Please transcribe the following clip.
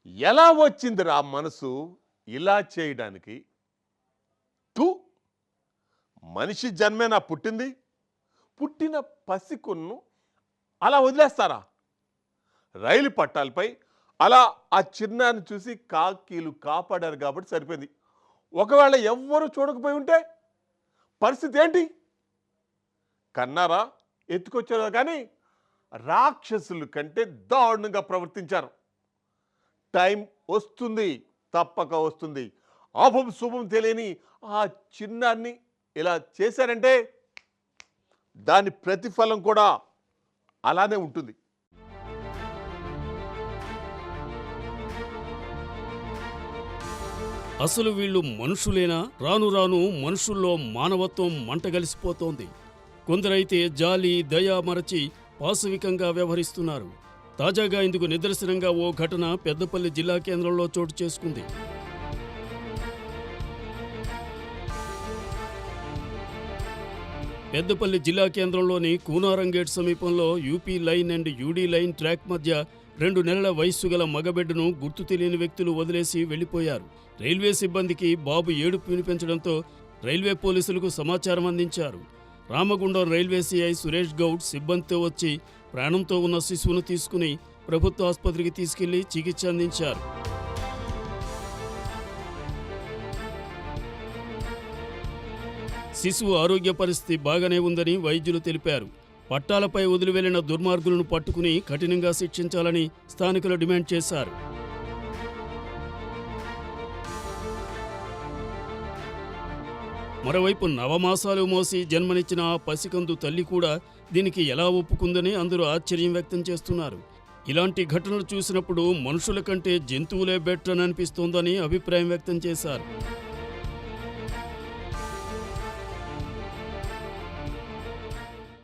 ఎలా వచ్చిందిరా మనసు ఇలా చేయడానికి? తు మనిషి జన్మేనా పుట్టింది? పుట్టిన పసికొన్ను అలా వదిలేస్తారా? రైలు పట్టాలపై అలా ఆ చిన్నాన్ని చూసి కాకీలు కాపాడారు కాబట్టి సరిపోయింది. ఒకవేళ ఎవ్వరూ చూడకపోయి ఉంటే పరిస్థితి ఏంటి? కన్నారా, ఎత్తుకొచ్చారో కానీ రాక్షసుల కంటే దారుణంగా ప్రవర్తించారు. టైం వస్తుంది, తప్పక వస్తుంది. ఆపం శుభం తెలియని ఆ చిన్నాన్ని ఇలా చేశారంటే దాని ప్రతిఫలం కూడా అలానే ఉంటుంది. అసలు వీళ్ళు మనుషులేనా? రాను రాను మనుషుల్లో మానవత్వం మంటగలిసిపోతోంది. కొందరైతే జాలి దయ మరచి పాశవికంగా వ్యవహరిస్తున్నారు. తాజాగా ఇందుకు నిదర్శనంగా ఓ ఘటన పెద్దపల్లి జిల్లా కేంద్రంలో చోటు చేసుకుంది. పెద్దపల్లి జిల్లా కేంద్రంలోని కూనారంగేట్ సమీపంలో UP line and UD line track మధ్య 2 నెలల వయస్సు గల మగబిడ్డను గుర్తు తెలియని వ్యక్తులు వదిలేసి వెళ్లిపోయారు. రైల్వే సిబ్బందికి బాబు ఏడుపు వినిపించడంతో రైల్వే పోలీసులకు సమాచారం అందించారు. రామగుండం రైల్వే సిఐ సురేష్ గౌడ్ సిబ్బందితో వచ్చి ప్రాణంతో ఉన్న శిశువును తీసుకుని ప్రభుత్వ ఆసుపత్రికి తీసుకెళ్లి చికిత్స అందించారు. శిశువు ఆరోగ్య పరిస్థితి బాగానే ఉందని వైద్యులు తెలిపారు. పట్టాలపై వదిలి వెళ్లిన దుర్మార్గులను పట్టుకుని కఠినంగా శిక్షించాలని స్థానికులు డిమాండ్ చేశారు. మరోవైపు నవమాసాలు మోసి జన్మనిచ్చిన ఆ పసికందు తల్లి కూడా దీనికి ఎలా ఒప్పుకుందని అందరూ ఆశ్చర్యం వ్యక్తం చేస్తున్నారు. ఇలాంటి ఘటనలు చూసినప్పుడు మనుషుల కంటే జంతువులే బెటర్ అని అనిపిస్తోందని అభిప్రాయం వ్యక్తం చేశారు.